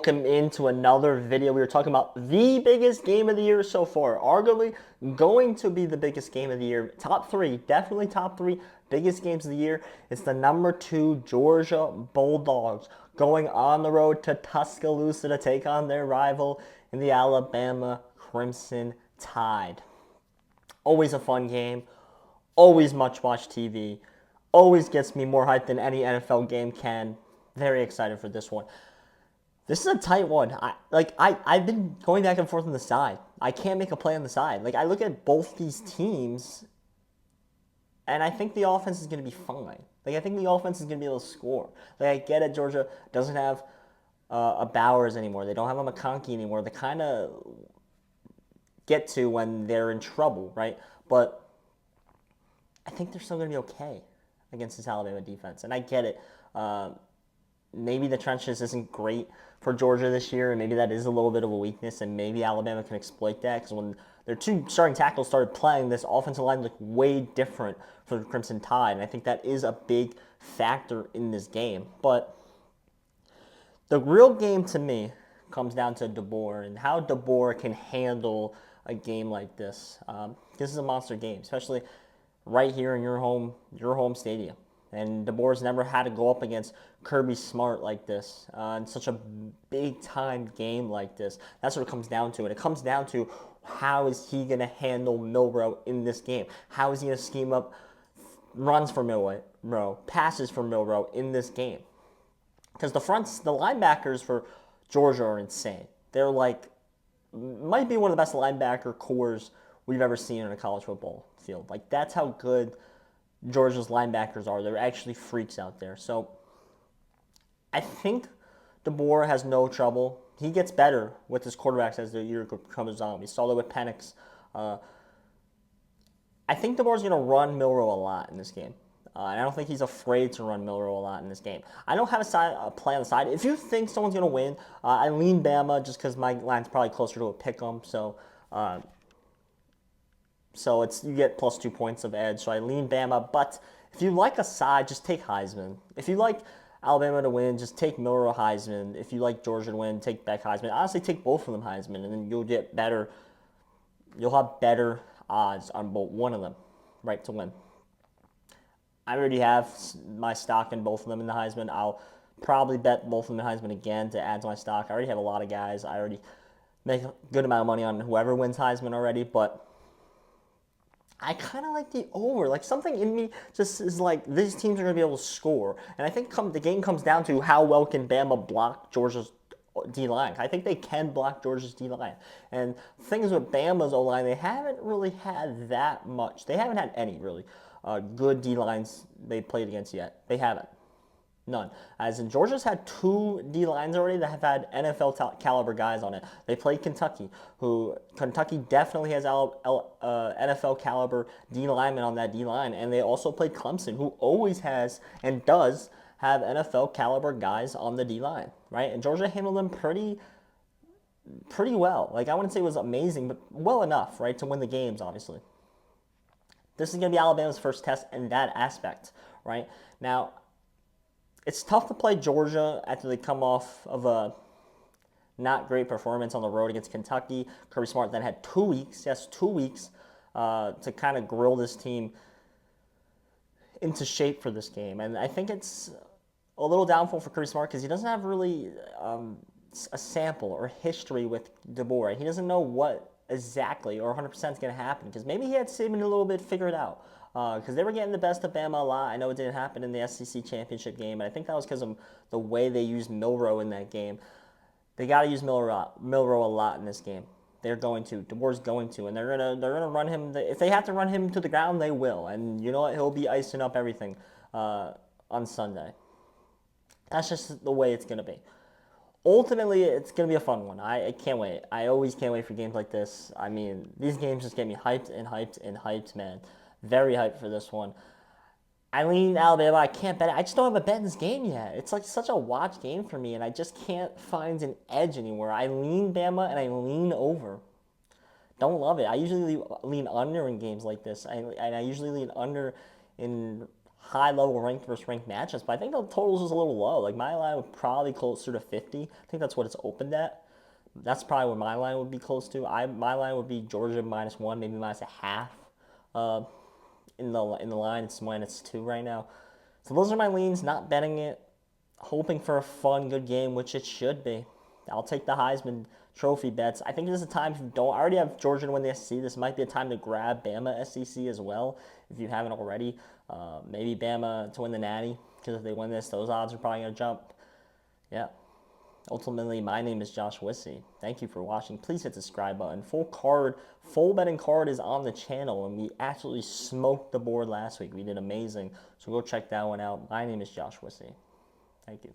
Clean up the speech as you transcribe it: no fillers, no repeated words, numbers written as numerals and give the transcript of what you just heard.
Welcome into another video. We were talking about the biggest game of the year so far. Arguably going to be the biggest game of the year. Top three, definitely top three biggest games of the year. It's the number 2 Georgia Bulldogs going on the road to Tuscaloosa to take on their rival in the Alabama Crimson Tide. Always a fun game. Always much-watch TV. Always gets me more hyped than any NFL game can. Very excited for this one. This is a tight one. I've been going back and forth on the side. I can't make a play on the side. Like, I look at both these teams, and I think the offense is going to be fine. Like, I think the offense is going to be able to score. Like, I get it. Georgia doesn't have a Bowers anymore. They don't have a McConkey anymore. They kind of get to when they're in trouble, right? But I think they're still going to be okay against this Alabama defense. And I get it. Maybe the trenches isn't great for Georgia this year, and maybe that is a little bit of a weakness, and maybe Alabama can exploit that because when their two starting tackles started playing, this offensive line looked way different for the Crimson Tide, and I think that is a big factor in this game. But the real game to me comes down to DeBoer and how DeBoer can handle a game like this. This is a monster game, especially right here in your home stadium. And DeBoer's never had to go up against Kirby Smart like this in such a big-time game like this. That's what it comes down to. And it comes down to how is he going to handle Milroe in this game? How is he going to scheme up runs for Milroe, passes for Milroe in this game? Because the linebackers for Georgia are insane. They're like, might be one of the best linebacker cores we've ever seen in a college football field. Like, that's how good Georgia's linebackers are. They're actually freaks out there. So I think DeBoer has no trouble. He gets better with his quarterbacks as the year comes on. We saw that with Penix. I think DeBoer's going to run Milroe a lot in this game. And I don't think he's afraid to run Milroe a lot in this game. I don't have a play on the side. If you think someone's going to win, I lean Bama just because my line's probably closer to a pick 'em. So you get plus 2 points of edge. So I lean Bama. But if you like a side, just take Heisman. If you like Alabama to win, just take Milroe Heisman. If you like Georgia to win, take Beck Heisman. Honestly, take both of them Heisman, and then you'll get better. You'll have better odds on both one of them, right, to win. I already have my stock in both of them in the Heisman. I'll probably bet both of them in Heisman again to add to my stock. I already have a lot of guys. I already make a good amount of money on whoever wins Heisman already, but I kind of like the over. Like, something in me just is like, these teams are going to be able to score. And I think the game comes down to how well can Bama block Georgia's D-line. I think they can block Georgia's D-line. And things with Bama's O-line, they haven't really had that much. They haven't had any, really, good D-lines they played against yet. They haven't. None. As in, Georgia's had 2 D-lines already that have had NFL caliber guys on it. They played Kentucky, Kentucky definitely has NFL caliber D-linemen on that D-line. And they also played Clemson, who always has and does have NFL caliber guys on the D-line, right? And Georgia handled them pretty well. Like, I wouldn't say it was amazing, but well enough, right, to win the games, obviously. This is going to be Alabama's first test in that aspect, right? Now, it's tough to play Georgia after they come off of a not great performance on the road against Kentucky. Kirby Smart then had 2 weeks, to kind of grill this team into shape for this game. And I think it's a little downfall for Kirby Smart because he doesn't have really a sample or history with DeBoer. He doesn't know what exactly or 100% is going to happen because maybe he had Saban a little bit figured out. Because they were getting the best of Bama a lot. I know it didn't happen in the SEC championship game, and I think that was because of the way they used Milroe in that game. They got to use Milroe a lot in this game. They're going to. DeBoer's going to, and they're gonna run him. If they have to run him to the ground, they will. And you know what? He'll be icing up everything on Sunday. That's just the way it's gonna be. Ultimately, it's going to be a fun one. I can't wait. I always can't wait for games like this. I mean, these games just get me hyped and hyped and hyped, man. Very hyped for this one. I lean Alabama. I can't bet it. I just don't have a bet in this game yet. It's like such a watch game for me, and I just can't find an edge anywhere. I lean Bama, and I lean over. Don't love it. I usually lean under in games like this. I usually lean under in high-level ranked versus ranked matchups, but I think the totals is a little low. Like, my line would probably closer to 50. I think that's what it's opened at. That's probably what my line would be close to. My line would be Georgia -1, maybe -0.5. Uh, in the line, it's -2 right now. So those are my leans. Not betting it, hoping for a fun, good game, which it should be. I'll take the Heisman Trophy bets. I think this is a time if you don't. I already have Georgia to win the SEC. This might be a time to grab Bama SEC as well if you haven't already. Maybe Bama to win the Natty, because if they win this, those odds are probably going to jump. Yeah. Ultimately, my name is Josh Wissey. Thank you for watching. Please hit the subscribe button. Full betting card is on the channel, and we absolutely smoked the board last week. We did amazing. So go check that one out. My name is Josh Wissey. Thank you.